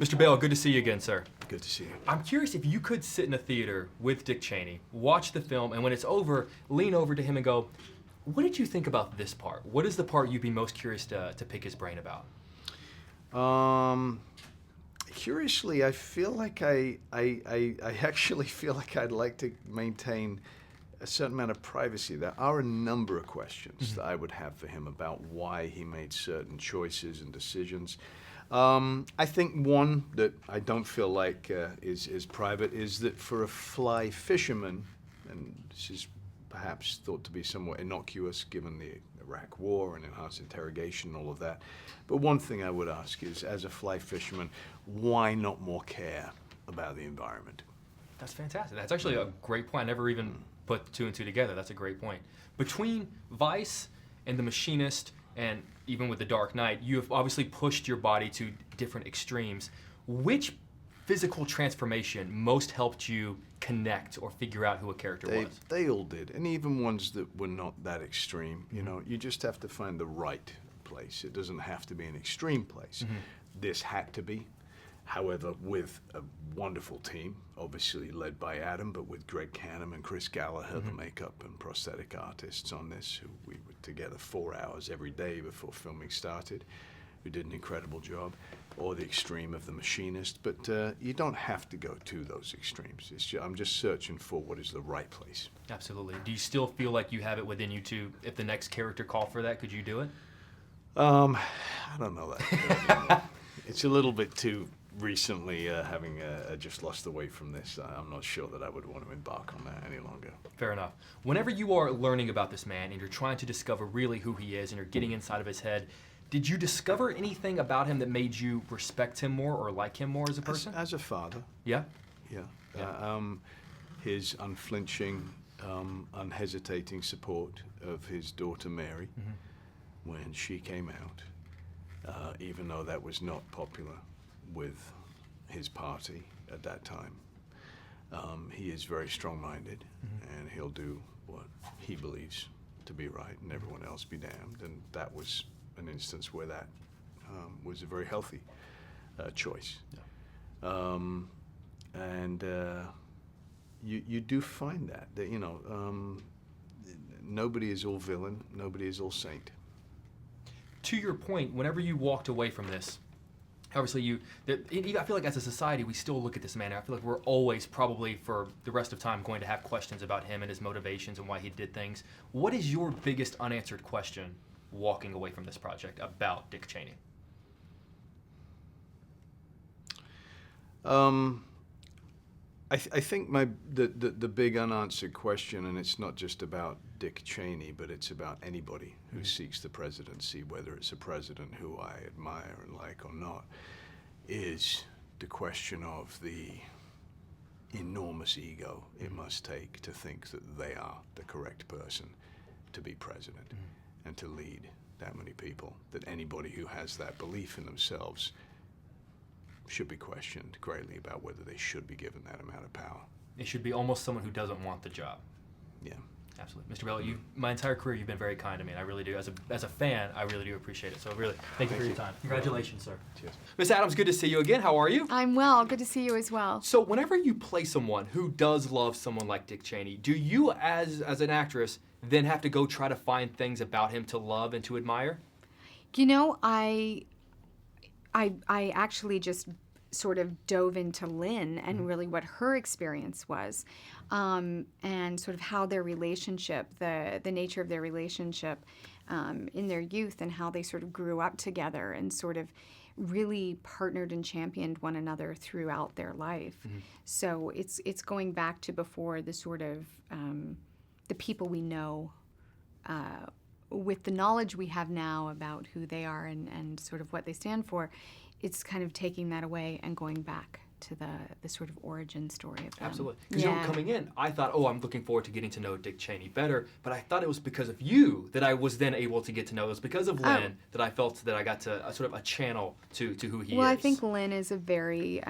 Mr. Bale, good to see you again, sir. Good to see you. I'm curious if you could sit in a theater with Dick Cheney, watch the film, and when it's over, lean over to him and go, what did you think about this part? What is the part you'd be most curious to pick his brain about? Curiously, I feel like I actually feel like I'd like to maintain a certain amount of privacy. There are a number of questions that I would have for him about why he made certain choices and decisions. I think one that I don't feel like is private is that for a fly fisherman, and this is perhaps thought to be somewhat innocuous given the Iraq War and enhanced interrogation and all of that, but one thing I would ask is, as a fly fisherman, why not more care about the environment? That's fantastic. That's actually a great point. I never even put two and two together. That's a great point. Between Vice and The Machinist, and even with The Dark Knight, you have obviously pushed your body to different extremes. Which physical transformation most helped you connect or figure out who a character was? They all did, and even ones that were not that extreme. You know, you just have to find the right place. It doesn't have to be an extreme place. This had to be. However, with a wonderful team, obviously led by Adam, but with Greg Canham and Chris Gallagher, the makeup and prosthetic artists on this, who we were together 4 hours every day before filming started, who did an incredible job, or the extreme of The Machinist. But you don't have to go to those extremes. I'm just searching for what is the right place. Absolutely. Do you still feel like you have it within you to, if the next character called for that, could you do it? I don't know that. It's a little bit too recently, having just lost the weight from this. I'm not sure that I would want to embark on that any longer. Fair enough. Whenever you are learning about this man and you're trying to discover really who he is and you're getting inside of his head, did you discover anything about him that made you respect him more or like him more as a person? As a father. Yeah? Yeah. His unflinching, unhesitating support of his daughter Mary when she came out, even though that was not popular with his party at that time. He is very strong-minded, and he'll do what he believes to be right, and everyone else be damned. And that was an instance where that was a very healthy choice. Yeah. And you do find that you know, nobody is all villain, nobody is all saint. To your point, whenever you walked away from this, obviously I feel like as a society we still look at this man. I feel like we're always probably for the rest of time going to have questions about him and his motivations and why he did things. What is your biggest unanswered question walking away from this project about Dick Cheney? I think the big unanswered question, and it's not just about Dick Cheney, but it's about anybody who seeks the presidency, whether it's a president who I admire and like or not, is the question of the enormous ego it must take to think that they are the correct person to be president and to lead that many people, that anybody who has that belief in themselves should be questioned greatly about whether they should be given that amount of power. It should be almost someone who doesn't want the job. Yeah. Absolutely. Mr. Bale, my entire career you've been very kind to me, and I really do. As a fan, I really do appreciate it. So really, thank you for your time. Congratulations, sir. Cheers. Miss Adams, good to see you again. How are you? I'm well. Good to see you as well. So whenever you play someone who does love someone like Dick Cheney, do you, as an actress, then have to go try to find things about him to love and to admire? You know, I actually just sort of dove into Lynn and really what her experience was, and sort of how their relationship, the nature of their relationship in their youth, and how they sort of grew up together and sort of really partnered and championed one another throughout their life. So it's going back to before the sort of the people we know, with the knowledge we have now about who they are and sort of what they stand for. It's kind of taking that away and going back to the sort of origin story of them. Absolutely. Because you know, coming in, I thought, I'm looking forward to getting to know Dick Cheney better, but I thought it was because of you that I was then able to get to know. It was because of Lynn that I felt that I got to sort of a channel to who he is. Well, I think Lynn is a very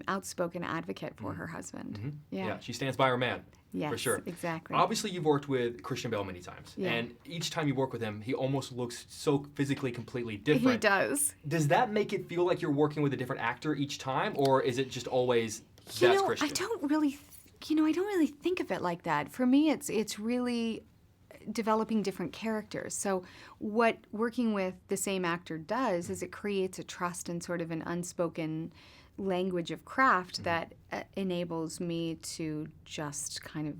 outspoken advocate for her husband. Yeah, she stands by her man. Yes, For sure. exactly. Obviously, you've worked with Christian Bale many times. Yeah. And each time you work with him, he almost looks so physically completely different. He does. Does that make it feel like you're working with a different actor each time? Or is it just always, You that's know, Christian? I don't really think of it like that. For me, it's really developing different characters. So what working with the same actor does is it creates a trust and sort of an unspoken language of craft that enables me to just kind of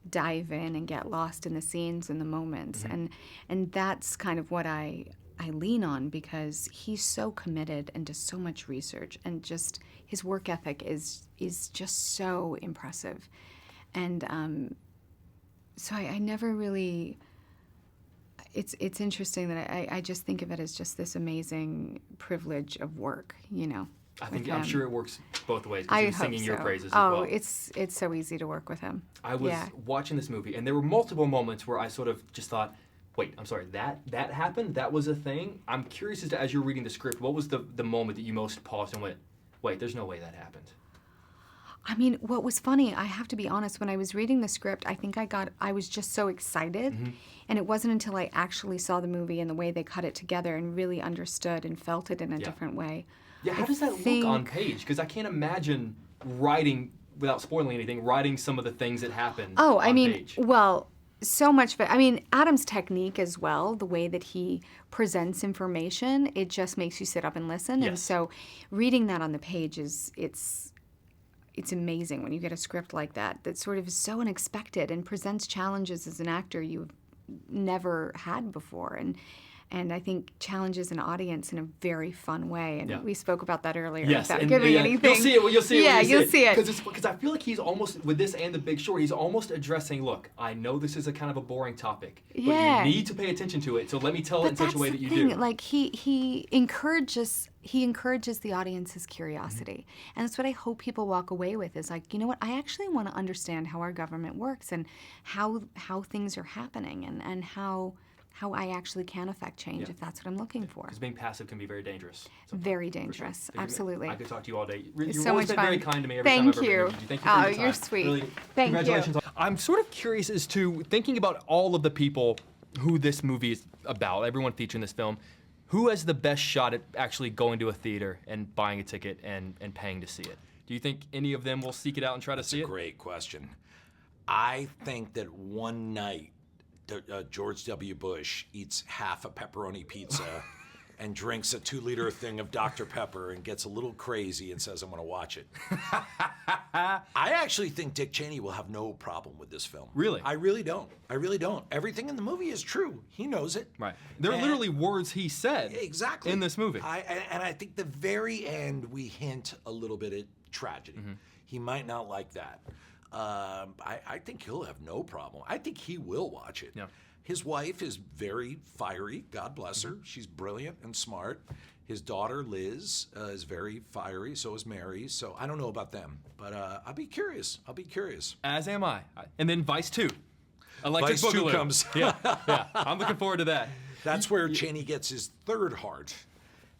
dive in and get lost in the scenes and the moments. And that's kind of what I lean on, because he's so committed and does so much research, and just his work ethic is just so impressive. And so I never really. It's interesting that I just think of it as just this amazing privilege of work, you know. I'm sure it works both ways, I because he's hope singing so. your praises as Oh, well. it's so easy to work with him. I was watching this movie, and there were multiple moments where I sort of just thought, wait, I'm sorry, that happened? That was a thing? I'm curious as you're reading the script, what was the moment that you most paused and went, wait, there's no way that happened? I mean, what was funny, I have to be honest, when I was reading the script, I think I was just so excited. And it wasn't until I actually saw the movie and the way they cut it together and really understood and felt it in a different way. Yeah, how does that look on page? Because I can't imagine writing, without spoiling anything, writing some of the things that happen on page. Well, so much of it. I mean, Adam's technique as well, the way that he presents information, it just makes you sit up and listen. Yes. And so reading that on the page it's amazing when you get a script like that sort of is so unexpected and presents challenges as an actor you've never had before. And I think challenges an audience in a very fun way. And we spoke about that earlier. Yes, without and giving anything. You'll see it. Yeah, you'll see it. Because I feel like he's almost, with this and The Big Short, he's almost addressing, look, I know this is a kind of a boring topic, but you need to pay attention to it, so let me tell it in such a way that you do. Like he encourages the audience's curiosity. And that's what I hope people walk away with, is like, you know what, I actually want to understand how our government works and how things are happening and how I actually can affect change if that's what I'm looking for. Because being passive can be very dangerous. Very dangerous, absolutely. I could talk to you all day. You've so always much been fun. very kind to me every time I've ever interviewed you. Thank you for your time. You're sweet. Really, Thank congratulations. you. I'm sort of curious as to, thinking about all of the people who this movie is about, everyone featured in this film, who has the best shot at actually going to a theater and buying a ticket and paying to see it? Do you think any of them will seek it out and try to see it? That's a great question. I think that one night, George W. Bush eats half a pepperoni pizza and drinks a 2-liter thing of Dr. Pepper and gets a little crazy and says, I'm going to watch it. I actually think Dick Cheney will have no problem with this film. Really? I really don't. Everything in the movie is true. He knows it. Right. There are literally words he said in this movie. And I think the very end, we hint a little bit at tragedy. He might not like that. I think he'll have no problem. I think he will watch it. Yeah. His wife is very fiery. God bless her. She's brilliant and smart. His daughter, Liz, is very fiery. So is Mary. So I don't know about them. But I'll be curious. As am I. And then Vice 2. Electric Vice 2 Boogaloo. comes. Yeah. I'm looking forward to that. That's where Cheney gets his third heart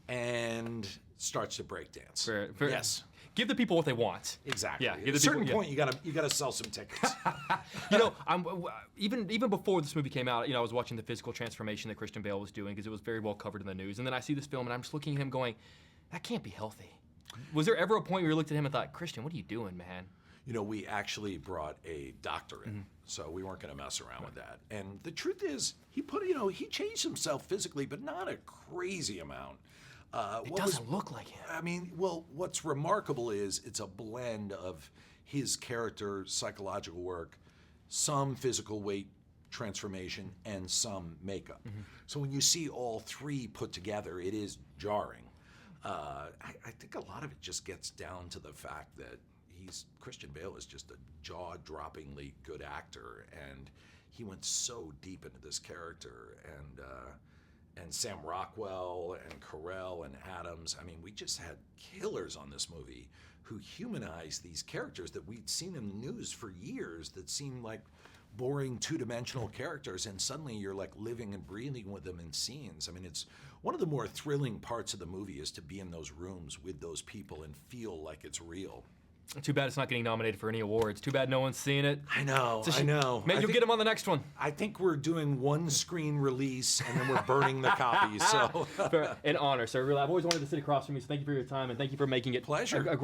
and starts to break dance. Yes. Give the people what they want. Exactly. Yeah. At a certain point, you gotta sell some tickets. You know, even before this movie came out, you know, I was watching the physical transformation that Christian Bale was doing, because it was very well covered in the news. And then I see this film, and I'm just looking at him going, that can't be healthy. Was there ever a point where you looked at him and thought, Christian, what are you doing, man? You know, we actually brought a doctor in, so we weren't going to mess around with that. And the truth is, he changed himself physically, but not a crazy amount. It doesn't look like him. I mean, well, what's remarkable is it's a blend of his character, psychological work, some physical weight transformation, and some makeup. So when you see all three put together, it is jarring. I think a lot of it just gets down to the fact that Christian Bale is just a jaw-droppingly good actor, and he went so deep into this character, and Sam Rockwell and Carell and Adams. I mean, we just had killers on this movie who humanized these characters that we'd seen in the news for years that seemed like boring two-dimensional characters, and suddenly you're like living and breathing with them in scenes. I mean, it's one of the more thrilling parts of the movie is to be in those rooms with those people and feel like it's real. Too bad it's not getting nominated for any awards. Too bad no one's seeing it. I know. It's a I shame. know. Maybe you'll get him on the next one. I think we're doing one screen release and then we're burning the copies. So An honor, sir. Really, I've always wanted to sit across from you, so thank you for your time and thank you for making it Pleasure. a great